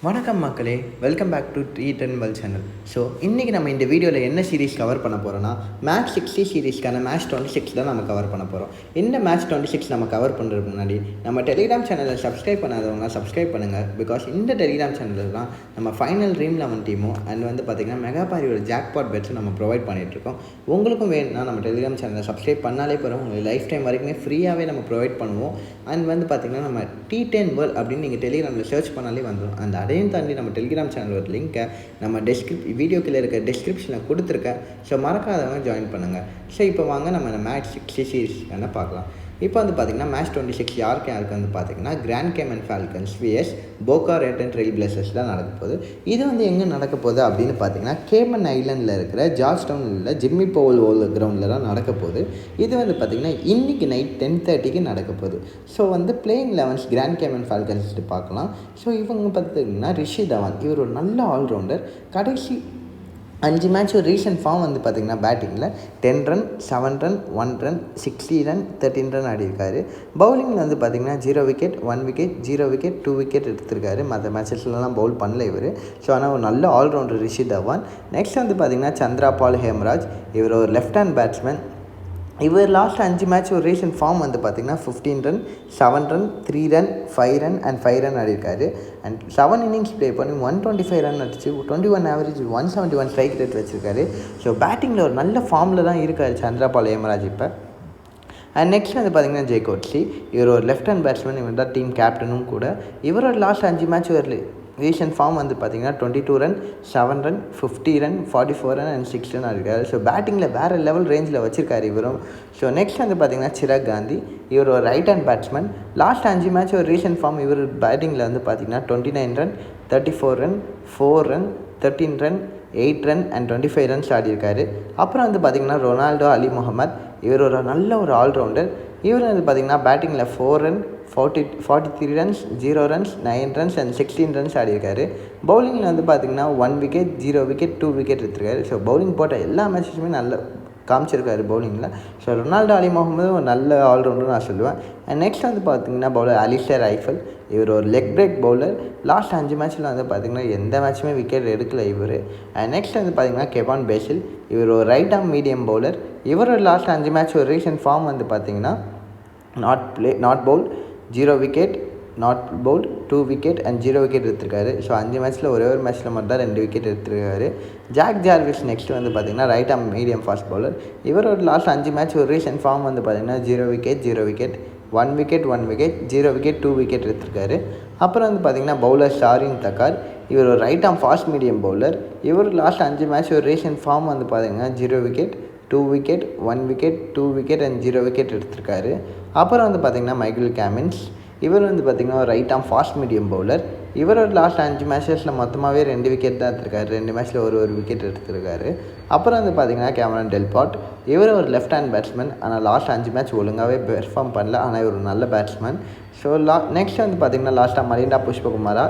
வணக்கம் மக்களே, welcome back to treat well channel. So இன்றைக்கி நம்ம இந்த வீடியோவில் என்ன சீரிஸ் கவர் பண்ண போகிறோன்னா, மேட்ச் 60 சீரிஸ்க்கான மேட்ச் 26 தான் நம்ம கவர் பண்ண போகிறோம். இந்த மேட்ச் 26 நம்ம கவர் பண்ணுறதுக்கு முன்னாடி நம்ம டெலிகிராம் சேனலை சப்ஸ்கிரைப் பண்ணாதவங்க சப்ஸ்கிரைப் பண்ணுங்கள். பிகாஸ் இந்த டெலிகிராம் சேனலில் தான் நம்ம ஃபைனல் ட்ரீம் 11 டீமும் அண்ட் பார்த்திங்கன்னா மெகாபாரியோட ஜாக்பாட் பெட்ஸும் நம்ம ப்ரொவைட் பண்ணிகிட்ருக்கோம். உங்களுக்கும் வேணும்னா நம்ம டெலிகிராம் சேனலை சப்ஸ்கிரைப் பண்ணாலே போகிறோம். உங்களுக்கு லைஃப் டைம் வரைக்குமே ஃப்ரீயாகவே நம்ம ப்ரொவைட் பண்ணுவோம். அண்ட் பார்த்திங்கன்னா நம்ம T10 வேர்ல்ட் அப்படின்னு நீங்கள் டெலிகிராமில் சர்ச் பண்ணாலே வந்துடும். அந்த அதையும் தாண்டி நம்ம டெலிகிராம் சேனல் ஒரு லிங்க்கை நம்ம வீடியோக்குள்ளே இருக்க டிஸ்கிரிப்ஷனில் கொடுத்துருக்கேன். ஸோ மறக்காதவங்க ஜாயின் பண்ணுங்கள். ஸோ இப்போ வாங்க நம்ம மேட்ச் 60 சீரிஸ்க்கான பார்க்கலாம். இப்போ பார்த்திங்கன்னா மேட்ச் 26 யாருக்கு பார்த்திங்கன்னா கிராண்ட் கேமன் ஃபால்கன்ஸ் vs போகா ரேட்டன் ட்ரெயில் பிளேசர்ஸ் தான் நடக்க போகுது. இது எங்கே நடக்க போகுது அப்படின்னு பார்த்திங்கன்னா கேமன் ஐலண்டில் இருக்கிற ஜார்ஜ் டவுனில் உள்ள ஜிம்மி பவுல் கிரவுண்டில் தான் நடக்க போகுது. இது பார்த்திங்கன்னா இன்றைக்கி நைட் 10:30 நடக்க போகுது. ஸோ பிளேயிங் 11 கிராண்ட் கேமன் ஃபால்கன்ஸ் பார்க்கலாம். ஸோ இவங்க பார்த்திங்கன்னா ரிஷி தவான், இவர் ஒரு நல்ல ஆல்ரவுண்டர். கடைசி 5 மேட்ச் ரீசன்ட் ஃபார்ம் பார்த்திங்கன்னா பேட்டிங்கில் 10 run, 7 run, 1 run, 60 run, 13 run ஆடிருக்காரு. பவுலிங்கில் பார்த்திங்கன்னா 0 விக்கெட், 1 விக்கெட், 0 விக்கெட், 2 விக்கெட் எடுத்திருக்காரு. மற்ற மேட்சஸ்லாம் பவுல் பண்ணல இவர். ஸோ ஆனால் ஒரு நல்ல ஆல்ரவுண்டர் ரிஷி தவான். நெக்ஸ்ட் பார்த்திங்கன்னா சந்திராபால் ஹேம்ராஜ், இவர் ஒரு லெஃப்ட் ஹேண்ட் பேட்ஸ்மேன். இவர் லாஸ்ட் 5 மேட்ச் ஒரு ரீசன்ட் ஃபார்ம் பார்த்திங்கன்னா 15 run, 7 run, 3 run, 5 run and 5 run ஆடிருக்காரு. அண்ட் 7 இன்னிங்ஸ் ப்ளே பண்ணி 125 ரன் அடிச்சு 21 ஆவரேஜ், 171 ஸ்ட்ரைக் ரேட் வச்சுருக்காரு. ஸோ பேட்டிங்கில் ஒரு நல்ல ஃபார்மில் தான் இருக்கார் சந்திராபால் ஹேமராஜ் இப்போ. அண்ட் நெக்ஸ்ட் பார்த்திங்கன்னா ஜே கோட்லி, இவர் ஒரு லெஃப்ட் ஹேண்ட் பேட்ஸ்மேன். இவர் தான் டீம் கேப்டனும் கூட. இவரோட லாஸ்ட் 5 மேட்ச் ஒரு ரீசன்ட் ஃபார்ம் பார்த்திங்கன்னா 22 run, 7 run, 50 run, 44 run and 6 run இருக்காரு. ஸோ பேட்டிங்கில் வேறு லெவல் ரேஞ்சில் வச்சுருக்காரு இவரும். ஸோ நெக்ஸ்ட் பார்த்திங்கன்னா சிராக் காந்தி, இவர் ஒரு right hand batsman. Last 5 match ஒரு ரீசன்ட் ஃபார்ம் இவர் பேட்டிங்கில் பார்த்திங்கன்னா 29 run, 34 run, 4 run, 13 run, 8 run and 25 runs ஆடியிருக்காரு. அப்புறம் பார்த்திங்கன்னா ரொனால்டோ அலி முகமது, இவர் ஒரு நல்ல ஒரு ஆல்ரவுண்டர். இவர் பார்த்திங்கன்னா பேட்டிங்கில் 4 run, 43 runs, 0 runs, 9 runs and 16 runs ஆடியிருக்காரு. பவுலிங்கில் பார்த்திங்கன்னா 1 விக்கெட், 0 விக்கெட், 2 விக்கெட் எடுத்திருக்காரு. ஸோ பவுலிங் போட்ட எல்லா மேட்சஸுமே நல்ல காமிச்சிருக்காரு பவுலிங்கில். ஸோ ரொனால்டோ அலி முகமது ஒரு நல்ல ஆல்ரவுண்டர் நான் சொல்லுவேன். அண்ட் நெக்ஸ்ட் பார்த்திங்கன்னா பவுலர் அலிஸ்டர் ஐஃபல், இவர் ஒரு லெக் பிரேக் பவுலர். லாஸ்ட் 5 மேட்ச்சில் பார்த்திங்கன்னா எந்த மேட்சுமே விக்கெட் எடுக்கல இவர். அண்ட் நெக்ஸ்ட் பார்த்திங்கன்னா கெவான் பேசில், இவர் ஒரு ரைட் ஆர்ம் மீடியம் பவுலர். இவரோட லாஸ்ட் 5 மேட்ச் ஒரு ரீசன்ட் ஃபார்ம் பார்த்திங்கன்னா not bowl, 0 wicket, not bowl, 2 wicket and 0 wicket எடுத்திருக்காரு. ஸோ 5 மேட்ச்சில் ஒரே ஒரு மேட்ச்சில் மட்டும் தான் 2 விக்கெட் எடுத்திருக்காரு. ஜாக் ஜார்விஸ் நெக்ஸ்ட் பார்த்திங்கன்னா right arm medium fast bowler. இவரோட லாஸ்ட் 5 மேட்ச் ஒரு ரீசன்ட் ஃபார்ம் பார்த்திங்கன்னா 0 wicket, 0 wicket, 1 wicket, 1 wicket, 0 wicket, 2 wicket எடுத்திருக்காரு. அப்புறம் பார்த்திங்கன்னா பவுலர் ஷாரின் தக்கார், இவர் ஒரு right arm fast medium bowler. இவர் லாஸ்ட் 5 மேட்ச் ஒரு ரீசன்ட் ஃபார்ம் பார்த்திங்கன்னா 0 wicket, 2 wicket, 1 wicket, 2 wicket and 0 wicket எடுத்திருக்காரு. அப்புறம் பார்த்திங்கன்னா மைக்கேல் கேமின்ஸ், இவர் பார்த்திங்கன்னா ஒரு right arm fast medium bowler. இவரோட லாஸ்ட் 5 மேட்சஸில் மொத்தமாகவே 2 விக்கெட் தான் எடுத்திருக்காரு. 2 மேட்ச்சில் ஒரு விக்கெட் எடுத்திருக்காரு. அப்புறம் பார்த்திங்கன்னா கேமரன் டெல்பாட், இவர் ஒரு லெஃப்ட் ஹேண்ட் பேட்ஸ்மேன். ஆனால் லாஸ்ட் 5 மேட்ச் ஒழுங்காகவே பெர்ஃபார்ம் பண்ணல. ஆனால் இவர் ஒரு நல்ல பேட்ஸ்மேன். ஸோ நெக்ஸ்ட் பார்த்திங்கன்னா லாஸ்ட்டாக மலிண்டா புஷ்பகுமாரா,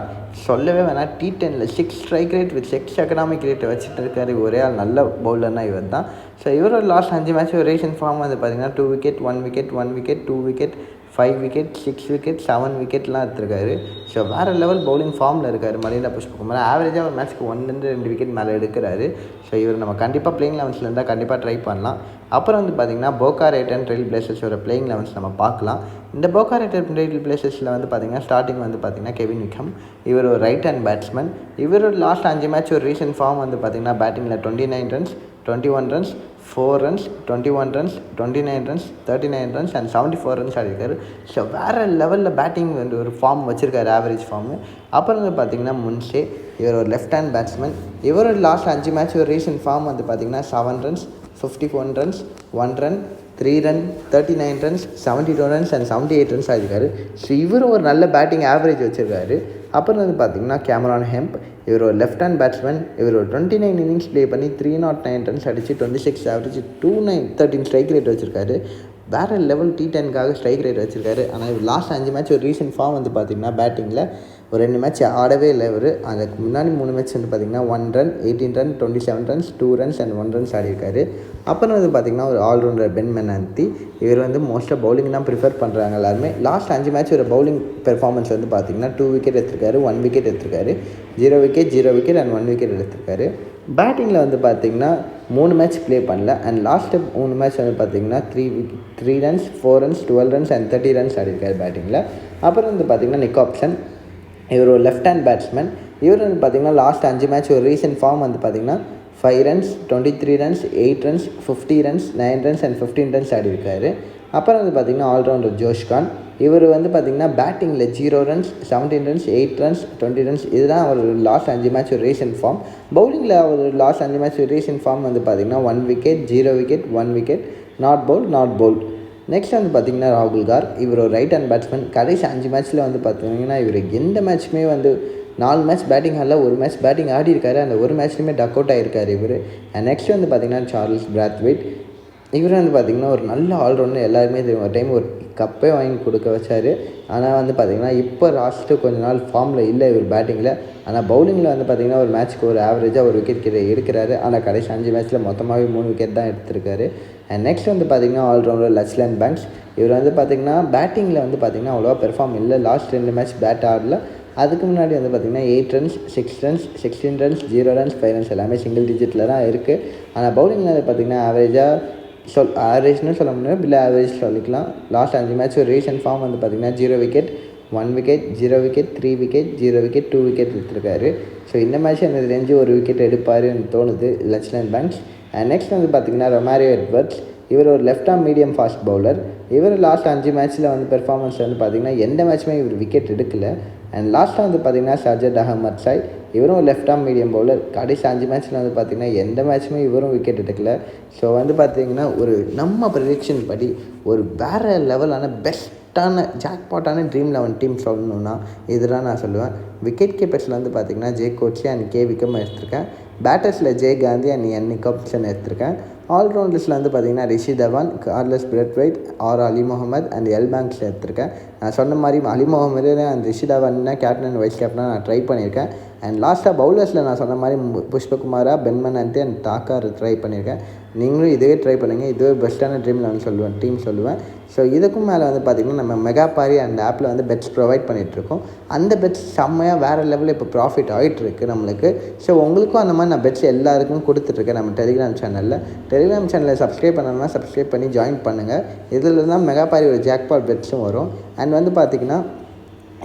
சொல்லவே வேணாம். T10ல் 6 ஸ்ட்ரைக் ரேட் வித் 6 எக்கனாமிக் ரேட்டை வச்சுட்டு இருக்காரு. ஒரே ஆள் நல்ல பவுலர்னால் இவர் தான். ஸோ இவரோட லாஸ்ட் 5 மேட்ச் ஒரு ரீசன்ட் ஃபார்ம் பார்த்திங்கன்னா 2 wicket, 1 wicket, 1 wicket, 2 wicket, 5 wicket, 6 wicket, 7 விக்கெட்லாம் எடுத்திருக்காரு. ஸோ வேறு லெவல் பவுலிங் ஃபார்மில் இருக்கார் மலிண்டா புஷ்பகுமார். ஆவரேஜாக ஒரு மேட்ச்க்கு 1-2 விக்கெட் மேலே எடுக்கிறாரு. ஸோ இவர் நம்ம கண்டிப்பாக பிளேயிங் 11ல் இருந்தால் கண்டிப்பாக ட்ரை பண்ணலாம். அப்புறம் பார்த்திங்கன்னா போகா ரேட்டன் ட்ரெயில் பிளேசர்ஸோட பிளேயிங் 11 நம்ம பார்க்கலாம். இந்த போகா ரேட்டன் ட்ரெயில் பிளேசர்ஸில் பார்த்திங்கன்னா ஸ்டார்டிங் பார்த்திங்கன்னா கெவின் விக்கம், இவர் ஒரு ரைட் ஹேண்ட் பேட்ஸ்மேன். இவரோட லாஸ்ட் 5 மேட்ச் ஒரு ரீசன்ட் ஃபார்ம் பார்த்திங்கன்னா பேட்டிங்கில் 29 runs, 21 runs, 4 runs, 21 runs, 29 runs, 39 runs and 74 runs ஆடிருக்காரு. ஸோ வேறு லெவலில் பேட்டிங் ஒரு ஃபார்ம் வச்சுருக்காரு, ஆவரேஜ் ஃபார்மு. அப்புறம் பார்த்திங்கன்னா முன்ஷே, இவர் ஒரு லெஃப்ட் ஹேண்ட் பேட்ஸ்மேன். இவரோட லாஸ்ட் 5 மேட்ச் ஒரு ரீசன்ட் ஃபார்ம் பார்த்திங்கன்னா 7 runs, 51 runs, 1 run, 3 run, 39 runs, 72 runs and 78 runs ஆகிருக்காரு. ஸோ இவரும் ஒரு நல்ல பேட்டிங் ஆவரேஜ் வச்சுருக்காரு. அப்புறம் பார்த்திங்கன்னா கேமரான் ஹெம்ப், இவர் ஒரு லெஃப்ட் ஹேண்ட் பேட்ஸ்மேன். இவர் ஒரு 29 இன்னிங்ஸ் ப்ளே பண்ணி 309 ரன்ஸ் அடித்து 26 ஆவரேஜ், 13 ஸ்ட்ரைக் ரேட் வச்சுருக்காரு. வேறு லெவல் T10க்காக ஸ்ட்ரைக் ரேட் வச்சுருக்காரு. ஆனால் இவர் லாஸ்ட் 5 மேட்ச் ஒரு ரீசன்ட் ஃபார்ம் பார்த்திங்கன்னா பேட்டிங்கில் ஒரு 2 மேட்ச் ஆடவே இல்லை இவர். அதுக்கு முன்னாடி 3 மேட்ச் வந்து பார்த்திங்கன்னா 1 run, 18 run, 27 runs, 2 runs and 1 runs ஆடிருக்காரு. அப்புறம் வந்து பார்த்திங்கன்னா ஒரு ஆல்ரவுண்டர் பென் மெனாந்தி. இவர் வந்து மோஸ்ட்டாக பவுலிங் தான் ப்ரிஃபர் பண்ணுறாங்க எல்லாருமே. லாஸ்ட் 5 மேட்ச் ஒரு பவுலிங் பெர்ஃபார்மன்ஸ் வந்து பார்த்திங்கன்னா 2 விக்கெட் எடுத்திருக்காரு, 1 விக்கெட் எடுத்திருக்காரு, 0 விக்கெட் அண்ட் 1 விக்கெட் எடுத்திருக்காரு. பேட்டிங்கில் வந்து பார்த்திங்கன்னா 3 மேட்ச் ப்ளே பண்ணல அண்ட் லாஸ்ட்டு 3 மேட்ச் வந்து பார்த்திங்கன்னா 3 runs, 4 runs, 12 runs and 30 runs ஆடிருக்காரு பேட்டிங்கில். அப்புறம் வந்து பார்த்திங்கன்னா நிக் ஆப்ஷன். இவர் ஒரு லெஃப்ட் ஹேண்ட் பேட்ஸ்மேன். இவர் வந்து பார்த்திங்கன்னா லாஸ்ட் 5 மேட்ச் ஒரு ரீசெண்ட் ஃபார்ம் வந்து பார்த்திங்கன்னா 5 runs, 23 runs, 8 runs, 50 runs, 9 runs and 15 runs ஆடிருக்காரு. அப்புறம் வந்து பார்த்திங்கன்னா ஆல்ரவுண்டர் ஜோஷ் கான். இவர் வந்து பார்த்திங்கன்னா பேட்டிங்கில் 0 ரன்ஸ், 17 ரன்ஸ், 8 ரன்ஸ், 20 ரன்ஸ், இதுதான் அவர் லாஸ்ட் 5 மேட்ச் ஒரு ரீசெண்ட் ஃபார்ம். பவுலிங்கில் அவர் லாஸ்ட் 5 மேட்ச் ஒரு ரீசெண்ட் ஃபார்ம் வந்து பார்த்திங்கன்னா 1 wicket, 0 wicket, 1 wicket, not bowled. Next வந்து பார்த்திங்கன்னா ராகுல் கார். இவர் ஒரு ரைட் ஹேண்ட் பேட்ஸ்மேன். கடைசி 5 மேட்ச்சில் வந்து பார்த்திங்கன்னா இவர் எந்த மேட்ச்சுமே வந்து 4 மேட்ச் பேட்டிங் ஆடல, ஒரு மேட்ச் பேட்டிங் ஆடிருக்காரு. அந்த ஒரு மேட்ச்லையுமே டக் அவுட் ஆகிருக்காரு இவர். அண்ட் நெக்ஸ்ட் வந்து பார்த்திங்கன்னா சார்ல்ஸ் பிராத்வேட். இவர் வந்து பார்த்திங்கன்னா ஒரு நல்ல ஆல்ரவுண்டர், எல்லாருமே தெரியும். ஒரு டைம் ஒரு கப்பே வாங்கி கொடுக்க வச்சார். ஆனால் வந்து பார்த்திங்கன்னா இப்போ லாஸ்ட்டு கொஞ்ச நாள் ஃபார்மில் இல்லை இவர் பேட்டிங்கில். ஆனால் பவுலிங்கில் வந்து பார்த்திங்கன்னா ஒரு மேட்ச்க்கு ஒரு ஆவரேஜாக ஒரு விக்கெட் கிட்ட எடுக்கிறாரு. ஆனால் கடைசி 5 மேட்ச்சில் மொத்தமாகவே 3 விக்கெட் தான் எடுத்திருக்காரு. அண்ட் நெக்ஸ்ட் வந்து பார்த்திங்கன்னா ஆல்ரவுண்டர் லச்லாண்ட் பேங்க்ஸ். இவர் வந்து பார்த்திங்கன்னா பேட்டிங்கில் வந்து பார்த்திங்கன்னா அவ்வளோவா பெர்ஃபார்ம் இல்லை. லாஸ்ட் 2 மேட்ச் பேட் ஆடல. அதுக்கு முன்னாடி வந்து பார்த்திங்கன்னா 8 runs, 6 runs, 16 runs, 0 runs, 5 runs எல்லாமே சிங்கிள் டிஜிட்டில் தான் இருக்குது. ஆனால் பவுலிங்கில் வந்து பார்த்திங்கன்னா ஆவரேஜ்னு சொல்ல முடியாது, இல்லை ஆவரேஜ் சொல்லிக்கலாம். லாஸ்ட் 5 மேட்ச் ஒரு ரீசெண்ட் ஃபார்ம் வந்து பார்த்திங்கன்னா 0 wicket, 1 wicket, 0 wicket, 3 wicket, 0 wicket, 2 wicket எடுத்திருக்காரு. ஸோ இந்த மேட்ச் எனக்கு தெரிஞ்சு ஒரு விக்கெட் எடுப்பாருன்னு தோணுது லச்லாண்ட் பேங்க்ஸ். அண்ட் நெக்ஸ்ட் வந்து பார்த்திங்கன்னா ரொமாரியோ எட்வர்ட்ஸ். இவர் ஒரு left arm medium fast bowler. இவர் லாஸ்ட் 5 மேட்ச்சில் வந்து பெர்ஃபார்மன்ஸ் வந்து பார்த்திங்கன்னா எந்த மேட்ச்சுமே இவர் விக்கெட் எடுக்கல. அண்ட் லாஸ்ட்டாக வந்து பார்த்திங்கன்னா சர்ஜட் அகமது சாய். இவரும் லெஃப்ட் ஆர்ம் மீடியம் பவுலர். கடைசி 5 மேட்ச்சில் வந்து பார்த்திங்கன்னா எந்த மேட்ச்சுமே இவரும் விக்கெட் எடுக்கல. ஸோ வந்து பார்த்திங்கன்னா ஒரு நம்ம ப்ரெடிக்ஷன் படி ஒரு வேறு லெவலான பெஸ்ட்டான ஜாக்பாட்டான ட்ரீம் 11 டீம் சொல்லணுன்னா இதெல்லாம் நான் சொல்லுவேன். விக்கெட் கீப்பர்ஸில் வந்து பார்த்திங்கன்னா ஜே கோச்சி அண்ட் கே விக்கம் எடுத்திருக்கேன். பேட்டர்ஸில் ஜே காந்தி அண்ட் நிக் ஆப்ஷன் எடுத்திருக்கேன். ஆல்ரவுண்டர்ஸில் வந்து பார்த்திங்கன்னா Rishi Dhawan, Carlos Brathwaite, Ali Mohammed and பேங்க்ஸில் எடுத்திருக்கேன். நான் சொன்ன மாதிரி Ali Mohammed and Rishi Dhawan captain and vice கேப்டனாக நான் ட்ரை பண்ணியிருக்கேன். அண்ட் லாஸ்ட்டாக பவுலர்ஸில் நான் சொன்ன மாதிரி புஷ்பகுமாரா, பென் மெனாந்தி அண்ட் தாக்கார் ட்ரை பண்ணியிருக்கேன். நீங்களும் இதுவே ட்ரை பண்ணுங்கள். இதுவே பெஸ்ட்டான ட்ரீம் 11 டீம் சொல்லுவேன். ஸோ இதுக்கும் மேலே வந்து பார்த்திங்கன்னா நம்ம மெகாபாரி அந்த ஆப்பில் வந்து பெட்ஸ் ப்ரொவைட் பண்ணிகிட்ருக்கோம். அந்த பெட்ஸ் செம்மையாக வேறு லெவலில் இப்போ ப்ராஃபிட் ஆகிட்டுருக்கு நம்மளுக்கு. ஸோ உங்களுக்கும் அந்த மாதிரி நான் பெட்ஸ் எல்லாருக்கும் கொடுத்துட்ருக்கேன் நம்ம டெலிகிராம் சேனலில் சப்ஸ்கிரைப் பண்ணணும்னா சப்ஸ்கிரைப் பண்ணி ஜாயின் பண்ணுங்கள். இதில் தான் மெகாபாரி ஒரு ஜாக்பாட் பெட்ஸும் வரும். அண்ட் வந்து பார்த்திங்கன்னா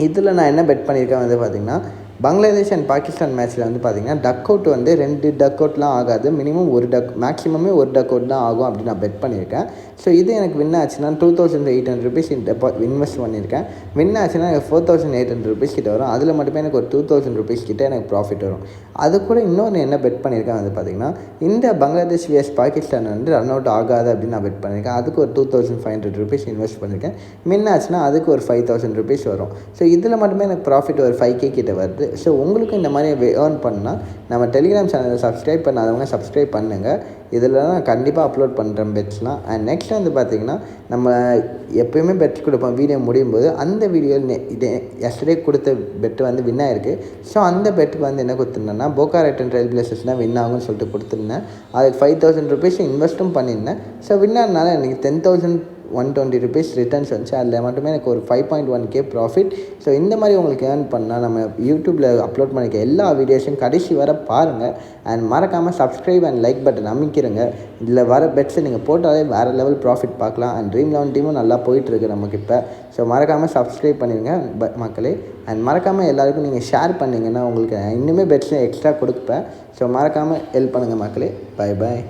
இதில் நான் என்ன பெட் பண்ணியிருக்கேன் வந்து பார்த்திங்கன்னா பங்களாதேஷ் அண்ட் பாகிஸ்தான் மேட்ச்சில் வந்து பார்த்திங்கன்னா டக் அவுட் வந்து 2 டக் அவுட்லாம் ஆகாது, மினிமம் மேக்ஸிமமே ஒரு டக் அவுட் தான் ஆகும் அப்படின்னு நான் பெட் பண்ணியிருக்கேன். ஸோ இது எனக்கு வின் ஆச்சுன்னா 2800 ருபீஸ் இன்வெஸ்ட் பண்ணியிருக்கேன். வின் ஆச்சுன்னா எனக்கு 4800 ருபீஸ் கிட்ட வரும். அதில் மட்டுமே எனக்கு ஒரு 2000 ருபீஸ் கிட்ட எனக்கு ப்ராஃபிட் வரும். அது கூட இன்னொன்று என்ன பெட் பண்ணியிருக்கேன் வந்து பார்த்திங்கன்னா இந்த பங்களாதேஷ் விஎஸ் பாகிஸ்தான் வந்து ரன் அவுட் ஆகாது அப்படின்னு நான் பெட் பண்ணியிருக்கேன். அதுக்கு ஒரு 2500 ருபீஸ் இன்வெஸ்ட் பண்ணியிருக்கேன். வின் ஆச்சுன்னா அதுக்கு ஒரு 5000 ருபீஸ் வரும். ஸோ இதில் மட்டுமே எனக்கு ப்ராஃபிட் ஒரு 5K கிட்ட வருது. ஸோ உங்களுக்கும் இந்த மாதிரி ஏர்ன் பண்ணால் நம்ம டெலிகிராம் சேனலை சப்ஸ்கிரைப் பண்ணாதவங்க சப்ஸ்கிரைப் பண்ணுங்கள். இதில் நான் கண்டிப்பாக அப்லோட் பண்ணுறேன் பெட்ஸ்லாம். அண்ட் நெக்ஸ்ட் வந்து பார்த்திங்கன்னா நம்ம எப்போயுமே பெட் கொடுப்போம் வீடியோ முடியும் போது. அந்த வீடியோவில் இது எஸ்டர்டே கொடுத்த பெட்டு வந்து வின் ஆகிருக்கு. ஸோ அந்த பெட்டுக்கு வந்து என்ன கொடுத்துருந்தேன்னா போகா ரைட்டன் ட்ரைல் பிளேசர்ஸ் தான் வின் ஆகும்னு சொல்லிட்டு கொடுத்துருந்தேன். அதுக்கு 5000 ருபீஸ் இன்வெஸ்ட்டும் பண்ணியிருந்தேன். ஸோ வின் ஆனால எனக்கு 10,120 ருபீஸ் ரிட்டர்ன்ஸ் வந்துச்சு. அதில் மட்டுமே எனக்கு ஒரு 5.1K ப்ராஃபிட். ஸோ இந்த மாதிரி உங்களுக்கு ஏர்ன் பண்ணால் நம்ம யூடியூப்பில் அப்லோட் பண்ணிக்க எல்லா வீடியோஸையும் கடைசி வர பாருங்கள். அண்ட் மறக்காமல் சப்ஸ்கிரைப் அண்ட் லைக் பட்டன் அமைக்கிறங்க. இதில் வர பெட்ஸை நீங்கள் போட்டாலே வேறு லெவல் ப்ராஃபிட் பார்க்கலாம். அண்ட் ட்ரீம் 11 டீமும் நல்லா போயிட்டுருக்கு நமக்கு இப்போ. ஸோ மறக்காமல் சப்ஸ்கிரைப் பண்ணிடுங்க மக்களே. அண்ட் மறக்காமல் எல்லாருக்கும் நீங்கள் ஷேர் பண்ணிங்கன்னா உங்களுக்கு இன்னுமே பெட்ஸை எக்ஸ்ட்ரா கொடுப்பேன். ஸோ மறக்காமல் ஹெல்ப் பண்ணுங்கள் மக்களே. Bye bye.